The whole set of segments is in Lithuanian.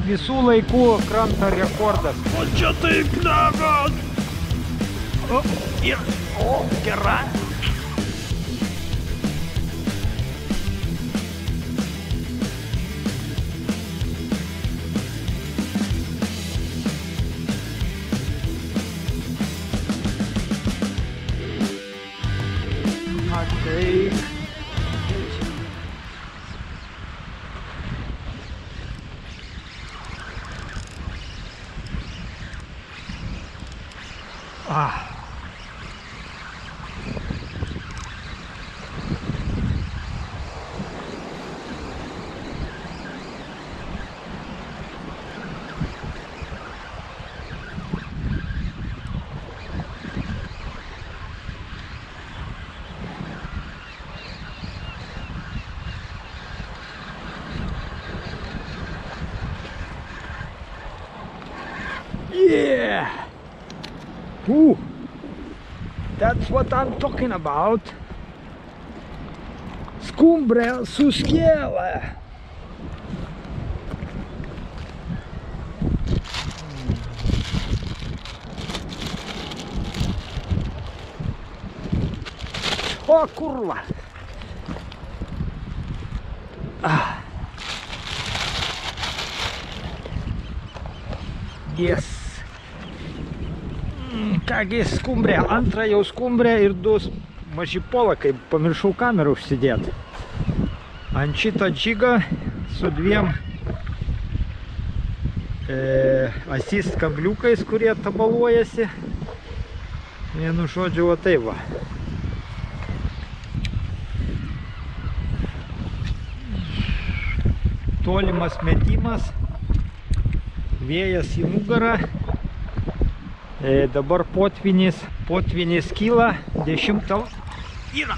Visų laikų kranto rekordas. O čia tai plegas! O, gera! Ateik. Yeah! Ooh, that's what I'm talking about. Skumbrė su skėle. O, kurva. Yes. Kągi, skumbrė, antrą jau skumbrę ir du maži polakai, pamiršau kamerą užsidėti. Ant šito džigą su dviem asist kabliukais, kurie tabaluojasi. Vienu žodžiu, va tai va. Tolimas metimas, vėjas į nugarą. Dabar potvinis kyla, 10 yra.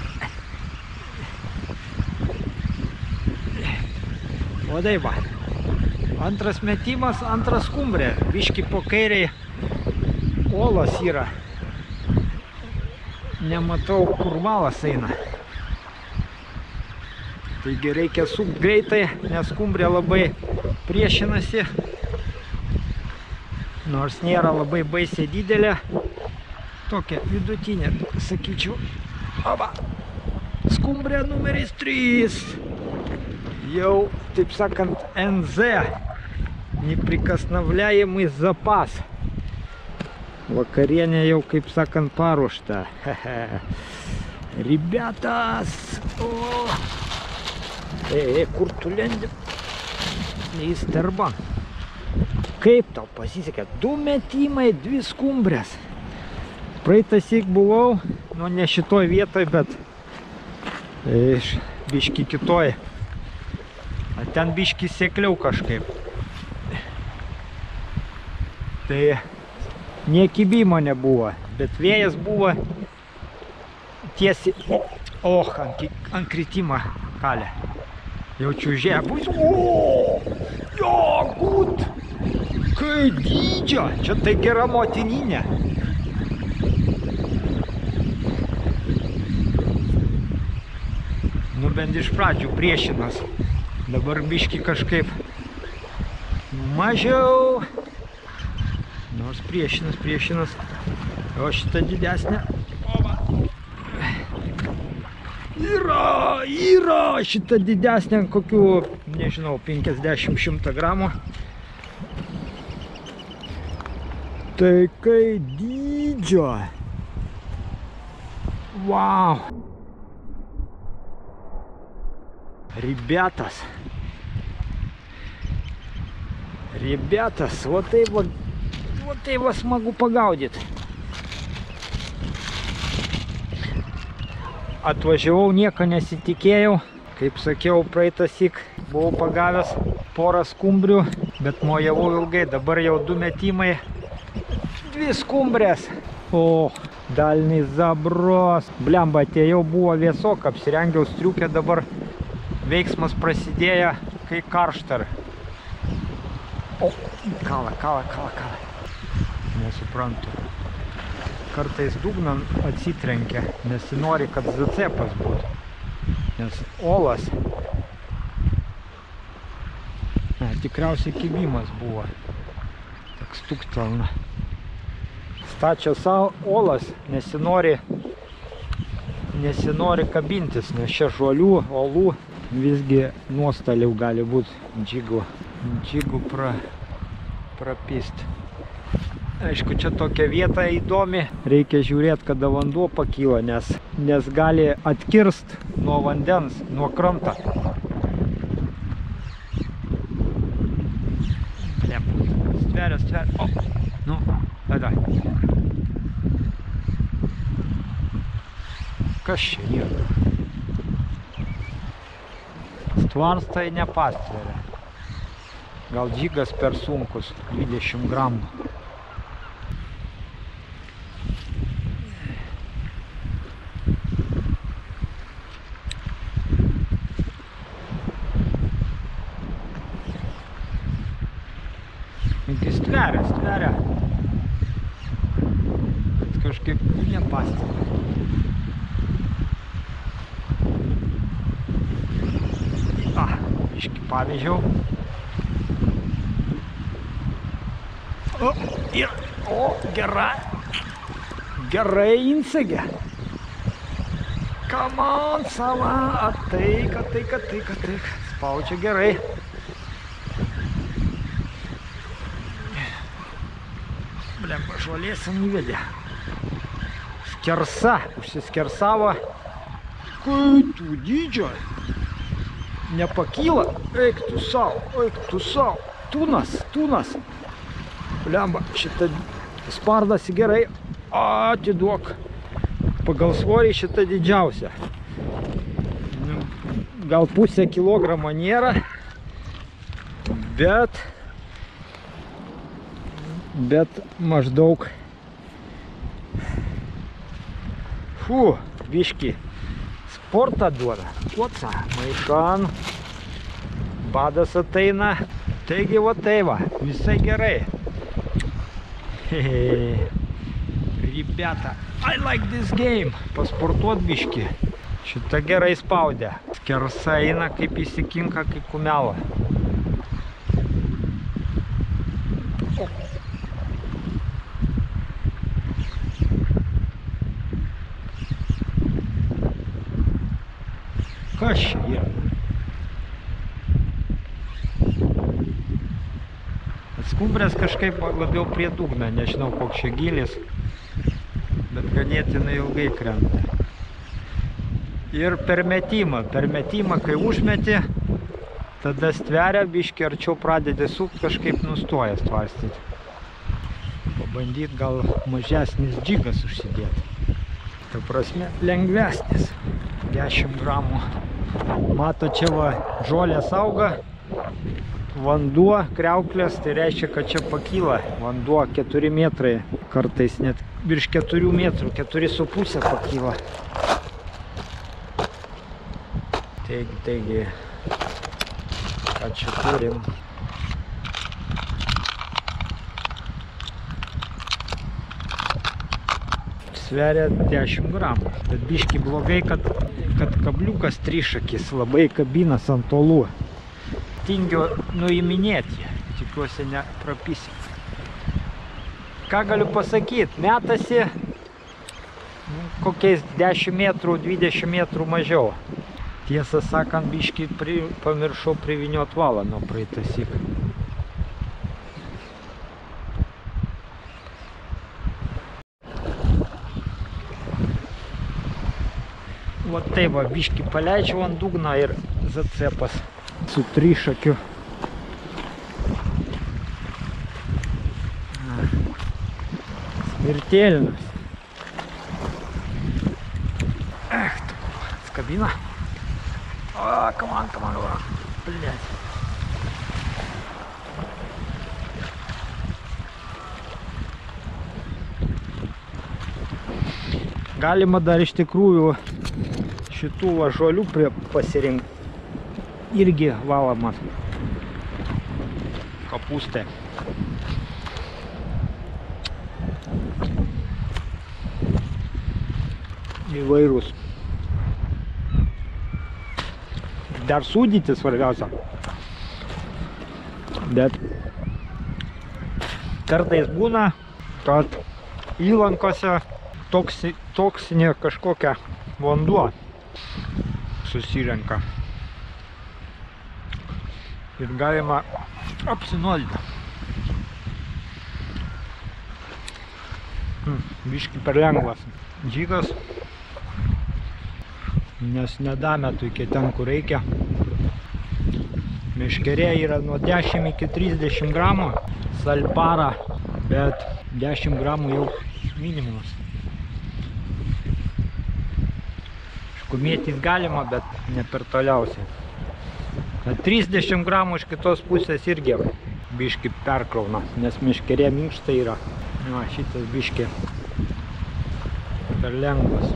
O tai va, antras metimas, antras skumbrė, biški po kairiai olas yra. Nematau, kur valas eina. Taigi reikia sukti greitai, nes skumbrė labai priešinasi. Nors nėra labai baisiai didelė, tokia vidutinė, sakyčiau. Oba, skumbrė numeris 3. Jau, taip sakant, NZ, neprikasnavliajamai zapas. Vakarienė jau, kaip sakant, paruošta. Ribetas! Kur tu lendi? Neįsterba. Kaip tau pasisekė? 2 metimai, 2 skumbrės. Praeitąsyk buvau, nu ne šitoj vietoj, bet biški kitoj. Ten biški sekliau kažkaip. Tai niekibimo nebuvo, bet vėjas buvo tiesiai, ant kritimą kalė. Jaučiu žėbus. Jo, gut! Kai dydžio, čia tai gera motininė. Nu bent iš pradžių priešinas. Dabar biški kažkaip mažiau. Nors priešinas. O šitą didesnę. Yra šitą didesnę kokių, nežinau, 50-100 gramų. Tai kai dydžio. Wow. Ребятас, вот его смогу погаудить. Atvažiavau, nieko nesitikėjau. Kaip sakiau, praeitąsyk buvau pagavęs porą skumbrių, bet mojavau ilgai. Dabar jau 2 metimai, 2 skumbrės. O, dalniai zabros. Blemba, atėjau, buvo vėsok, apsirengiau striukę, dabar veiksmas prasidėjo, kai karšta. O, kala. Nesuprantu. Kartais dugnan atsitrenkia, nesinori, kad zacepas būtų. Nes olas. tikriausiai kibimas buvo. Tik stuktelna. Stačia savo olas, nesinori kabintis, nes čia žolių, olų, visgi nuostolių gali būti džigų prapist. Aišku, čia tokia vieta įdomi, reikia žiūrėti, kada vanduo pakyla, nes gali atkirst nuo vandens, nuo krantą. Stveria. O, nu, tada. Kas čia yra? Stvarstai nepastveria. Gal džigas per sunkus, 20 gramų. Stveria. Bet kažkaip nepastveria. Biškį pavyzdžiau. Gerai insegė. Come on, sava, ateik. Spaudžia gerai. Blemba, žolėse nuvedė. Užsiskersavo. Kai tu dydžio. Nepakyla. Eik tu sau. Tūnas. Blemba, šitą spardasi gerai. Atiduok. Pagal svorį šitą didžiausia. Gal pusę kilogramo nėra, bet maždaug biškį sportą duoda. Koca, maišan, badas ateina, taigi va tai va, visai gerai. Ribeta, I like this game. Pasportuot biškį. Šitą gerai spaudė. Skersa eina kaip įsikinka, kaip kumela. Kas čia yra? Skumbrės kažkaip labiau prie dugno, nežinau koks čia gilis, bet ganėtinai ilgai krenta. Ir per metimą, kai užmeti, tada stveria, biškį arčiau pradedi sukt, kažkaip nustoja stvarstyti. Pabandyt gal mažesnis džigas užsidėti. Ta prasme, lengvesnis. 10 gramų. Mato, čia va žolės auga, vanduo, kriauklės, tai reiškia, kad čia pakyla vanduo 4 metrai, kartais net virš 4 metrų, 4,5 pakyla. Taigi, ką čia turim? Sveria 10 gramų, bet biškį blogai, kad kabliukas trišakis labai kabinas ant olų. Tingiu nuiminėti, tikiuosi neprapisim. Ką galiu pasakyti, metasi kokiais 10 metrų, 20 metrų mažiau. Tiesą sakant, biškį pamiršau priviniot valą nuo praeitąsyk. Va taip va, biškį paleidžiau ant dugno ir zacepas su trišakiu. Smirtėlinas. Skabina. Come on. Блядь. Galima dar iš tikrųjų šitų žolių pasirinkti. Irgi valoma kapustė. Įvairūs. Dar sūdyti svarbiausia. Bet kartais būna, kad įlankose toksinė kažkokia vanduo susirenka. Ir galima apsinuodyti. Biški per lengvas džigas, nes nedametu iki ten, kur reikia. Meškerė yra nuo 10 iki 30 gramų, salpara, bet 10 gramų jau minimumas. Škumėtis galima, bet ne per toliausiai. 30 gramų iš kitos pusės irgi biški perkrauna, nes meškerė minkšta yra. Va, šitas biški per lengvas.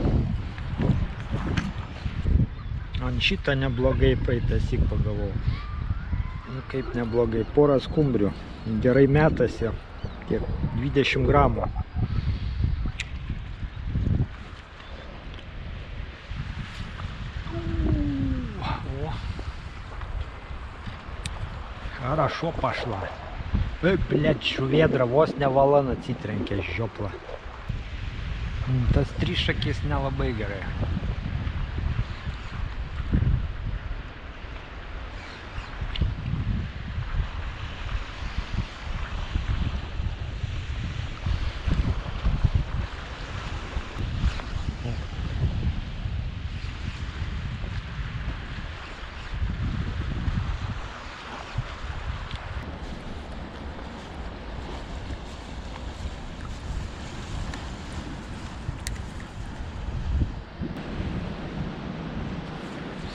Ant šitą neblogai praeitąsyk pagavau. Nu, kaip neblogai, porą skumbrių. Gerai metasi, kiek 20 gramų. Хорошо пошла. Блядь, žuvėdra vos ne valan atsitrenkė žioplą. Tas trišakis nelabai gerai.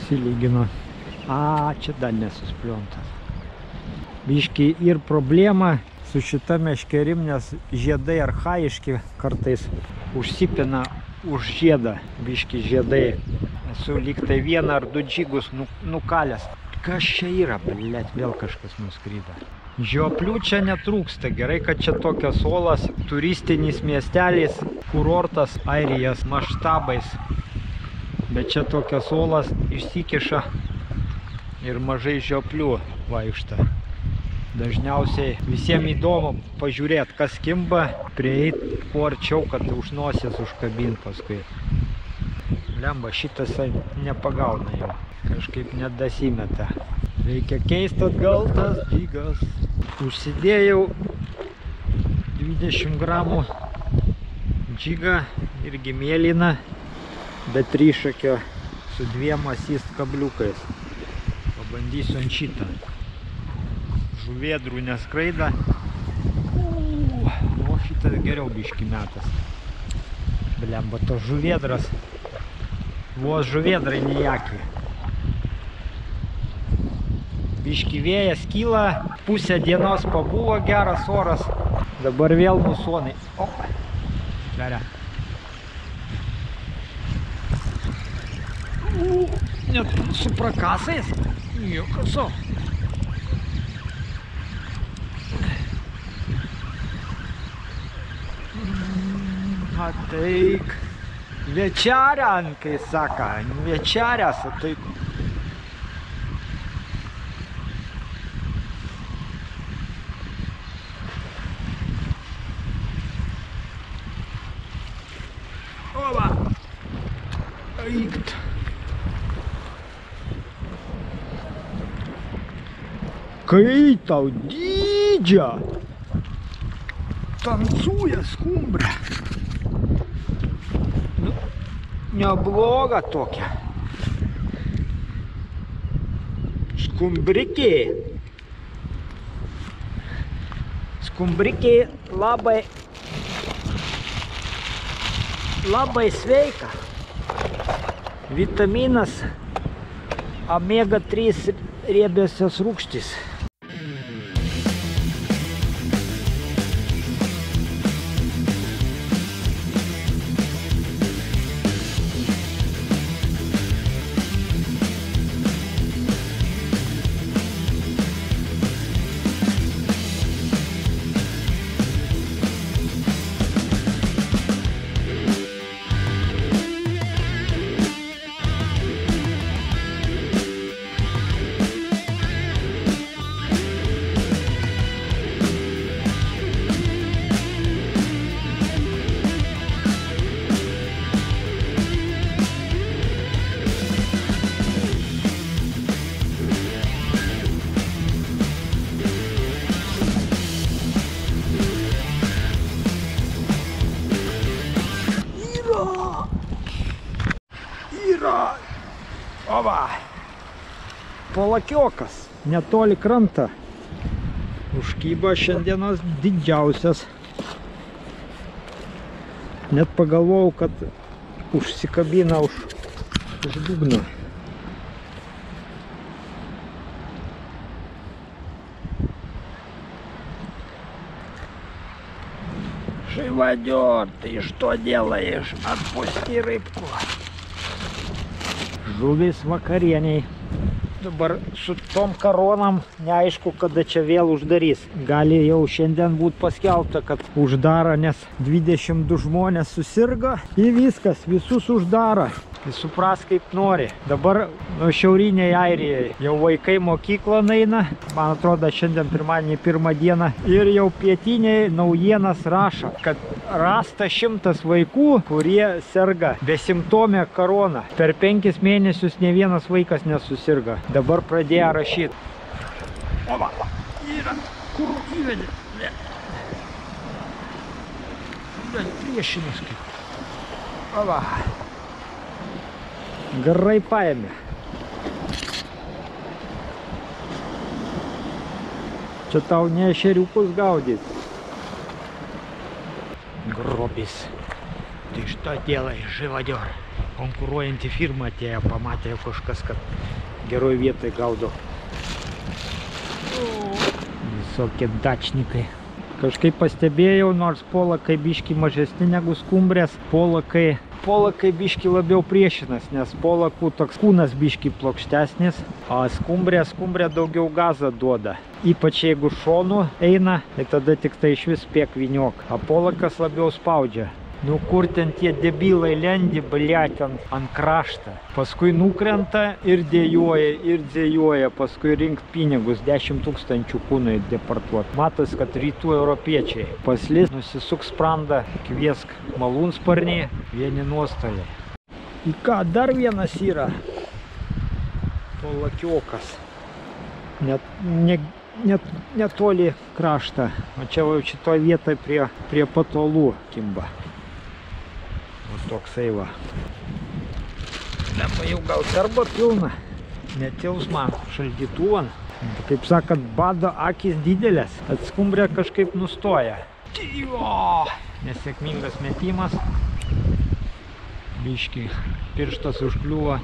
Lygino. A, čia dar nesuspliontas. Biški ir problema su šita meškerim, nes žiedai archaiški kartais užsipina už žiedą. Biški žiedai. Esu lyg tai vieną ar du džigus nukalęs. Kas čia yra, blėt, vėl kažkas nuskrydo. Žioplių čia netrūksta. Gerai, kad čia tokios olas, turistinis miestelis, kurortas Airijos maštabais. Bet čia tokios olas išsikiša ir mažai žioplių vaikšta. Dažniausiai visiems įdomu pažiūrėti, kas kimba, prieit kuo arčiau, kad už nosies užkabint paskui. Lemba, šitas nepagauna jau, kažkaip nedasimeta. Reikia keisti atgal tas džigas. Užsidėjau 20 gramų džigą irgi mėlyną, bet trišakio su 2 asist kabliukais. Pabandysiu ant šitą. Žuvėdrų neskraida. O šitas geriau biški metas. Blemba, to žuvėdras. Vos žuvėdrai nejaki. Biški vėjas kyla. Pusę dienos pabuvo geras oras. Dabar vėl musonai. O, sveria. Net su prakasais. Jokaso. Ateik. Večerian, kai saka. Večerias ateik. Oba. Aikt. Kai tau dydžia, tancuoja skumbrė. Nu, nebloga tokia. Skumbrikė. Skumbrikė labai sveika. Vitaminas omega 3 riebiosios rūgštys. polakiokas, netoli krantą. Užkyba šiandienos didžiausias. Net pagalvojau, kad užsikabina už dugno. Живодер, ты что делаешь? Отпусти рыбку. Žuvis vakarieniai. Dabar su tom koronom neaišku, kada čia vėl uždarys. Gali jau šiandien būti paskelbta, kad uždaro, nes 22 žmonės susirgo ir viskas, visus uždaro. Tai supras kaip nori. Dabar šiauriniai Airijai jau vaikai mokyklą eina. Man atrodo, šiandien pirmadienį 1 dieną. Ir jau pietiniai naujienas rašo, kad rasta 100 vaikų, kurie serga besimptomė korona. Per 5 mėnesius ne vienas vaikas nesusirga. Dabar pradėjo rašyti. O va, yra, kur įvedė? Priešinis kaip. O va. Gerai paėmė. Čia tau ne ešeriukus gaudyti. Grobis. Tai что делаешь, живодер? Конкуруojanti firma atėjo, pamatė kažkas, kad geroj vietoj gaudo. Visokie dačnikai. Kažkaip pastebėjau, nors polakai biški mažesni negu skumbrės, polakai biški labiau priešinas, nes polakų toks kūnas biški plokštesnis, o skumbrė daugiau gazą duoda. Ypač jeigu šonu eina, tai tada tik tai iš vis spėk vyniok, o polakas labiau spaudžia. Nu kur ten tie debilai lendi, bliat, ant kraštą. Paskui nukrenta ir dėjuoja, paskui rinkt pinigus, 10 000 kūnai deportuot. Matos, kad rytų europiečiai paslis, nusisuk sprandą, kviesk malūnsparnį, vieni nuostoliai. Į ką dar vienas yra? Polakiokas. Netoli kraštą. O čia jau šitoj vietoj prie patolų kimba. O toksai va. Dabar jau gal darbo pilna. Netils man šaldytuvan. Kaip sakant, bado akis didelės. Atskumbrė kažkaip nustoja. Jo! Nesėkmingas metimas. Biški pirštas užkliuvo.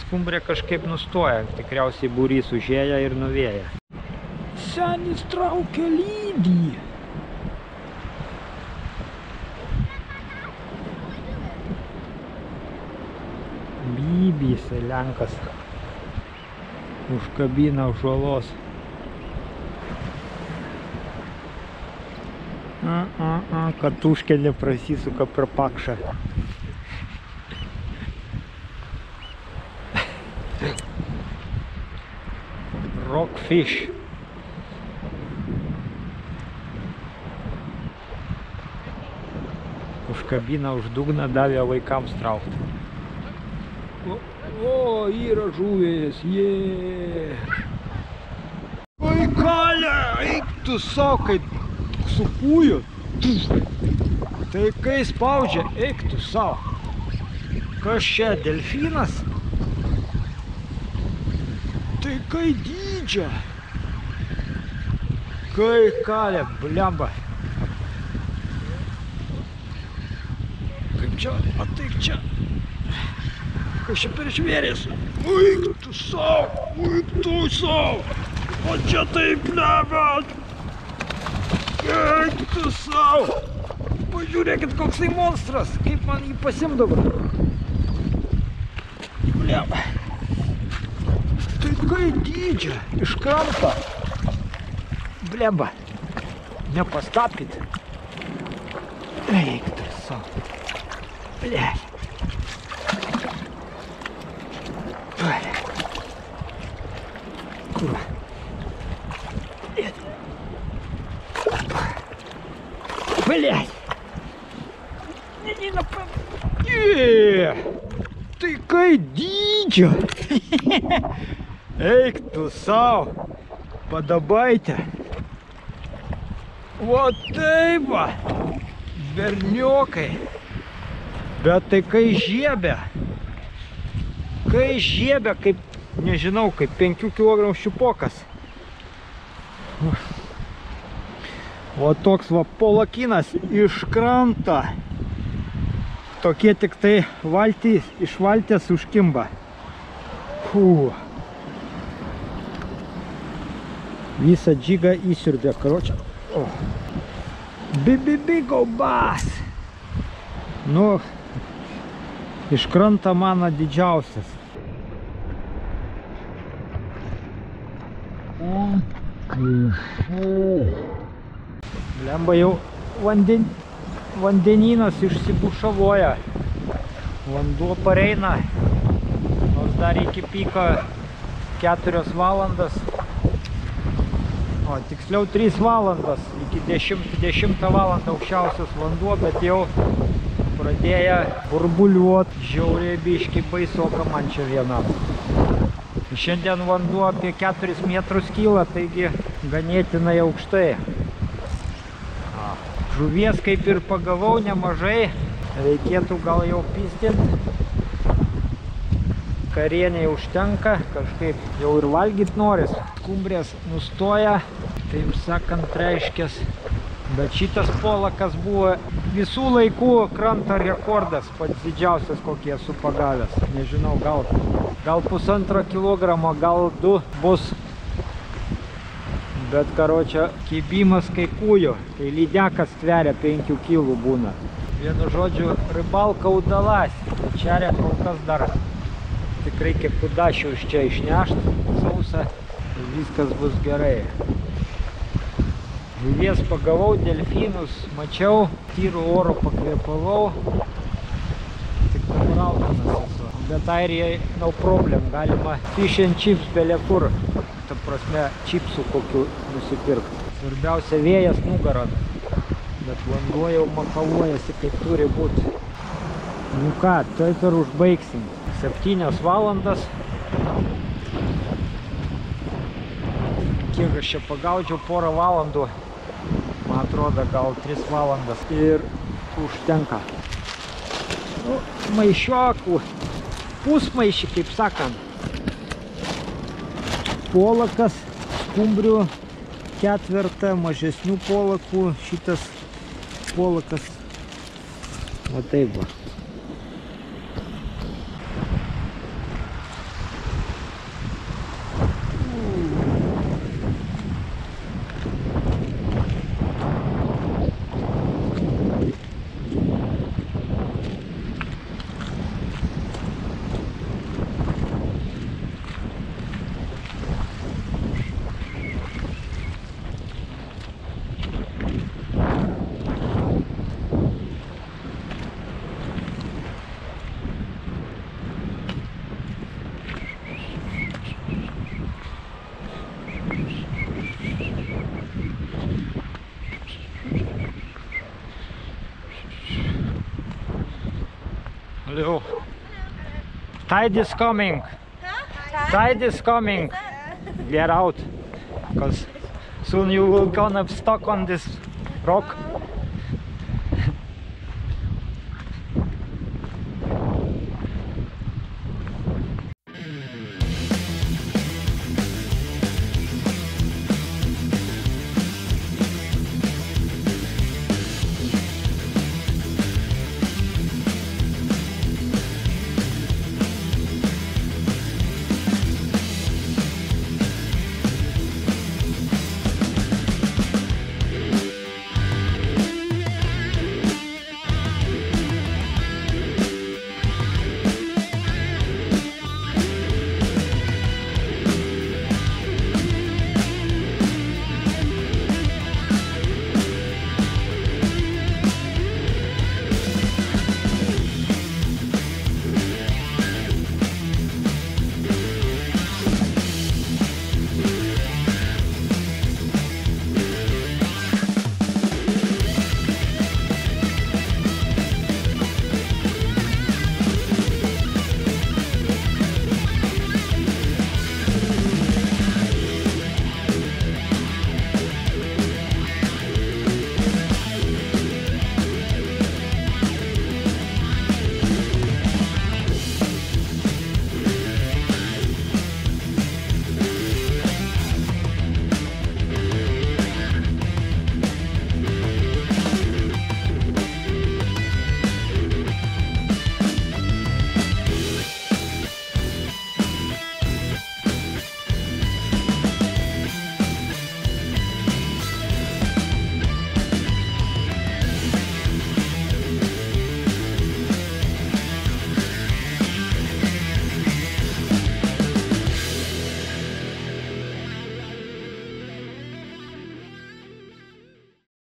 Skumbrė kažkaip nustoja. Tikriausiai būrys užėja ir nuvėja. Senis traukia lydį. Bybys, lenkas užkabina už uolos. Katuškelė prasisuka per pakšą. Rockfish. Užkabina už dugną, davė vaikams traukti. O, yra žuvės, jee. Oi, kalė, eik tu savo, kai supūju. Tai kai spaudžia, eik tu savo. Kas čia, delfinas? Tai kai dydžia. Kai kalė, blemba. Kaip čia, o taip čia. Kas čia per žvėris? Uik tu savo! O čia taip nebet! Eik tu savo! Pažiūrėkit, koksai monstras! Kaip man jį pasimt dabar? Blemba! Tai kai dydžia! Iš kranto! Blemba! Nepastapkit! Eik tu savo! Blemba! Kur? Блядь! Не напал! Ты кай дича! Эйк tu sau! Padabайте! Вот taip va! Berniokai! Bet tai kai žiebia! Kai žiebia, kaip nežinau, kaip 5 kg šiupokas. O toks va polakinas iš kranto. Tokie tik tai valtys, iš valties užkimba. Visą džigą įsiurbė, karočią. Bibibigo bas! Nu, iš kranto mano didžiausias. Lemba jau vandenynas išsibušavoja. Vanduo pareina. Nors dar iki piko 4 valandas. O tiksliau 3 valandas. Iki 10 valandą aukščiausias vanduo, bet jau pradėjo burbuliuot. Žiauriai biški baisoka man čia vienam. Šiandien vanduo apie 4 metrus kyla, taigi ganėtinai aukštai. Žuvies kaip ir pagavau nemažai, reikėtų gal jau pistinti. Karieniai užtenka, kažkaip jau ir valgyt noris. Skumbrės nustoja, taip sakant, reiškės. Bet šitas polakas buvo visų laikų kranto rekordas, pats didžiausias, kokį esu pagavęs. Nežinau, gal 1,5 kilogramo, gal 2 bus. Bet, karočią, kibimas kaip kūjo, kai lydekas tveria 5 kilų būna. Vienu žodžiu, rybalka udalas. Čeria kol kas dar tik reikia kudašių iš čia išnešti sausą. Viskas bus gerai. Žuvies pagavau, delfinus mačiau, tyrų oro pakvėpavau. Tik dabar alkanas esu. Bet Airijai no problem, galima fish and chips belekur. Ta prasme, čipsų kokių nusipirkti. Svarbiausia vėjas nugaran. Bet vanduo jau makaluojasi kaip turi būti. Nu ką, taip ir užbaigsim. 7 valandas. Kiek aš čia pagaudžiau, 1 valandų. Man atrodo, gal 3 valandas. Ir užtenka. Nu, maišiokų. Pusmaišį, kaip sakant. Polakas, skumbrių, 4, mažesnių polakų, šitas polakas, va taip va. Hello. Tide is coming. Tide is coming. Get out. Because soon you will gonna stuck on this rock.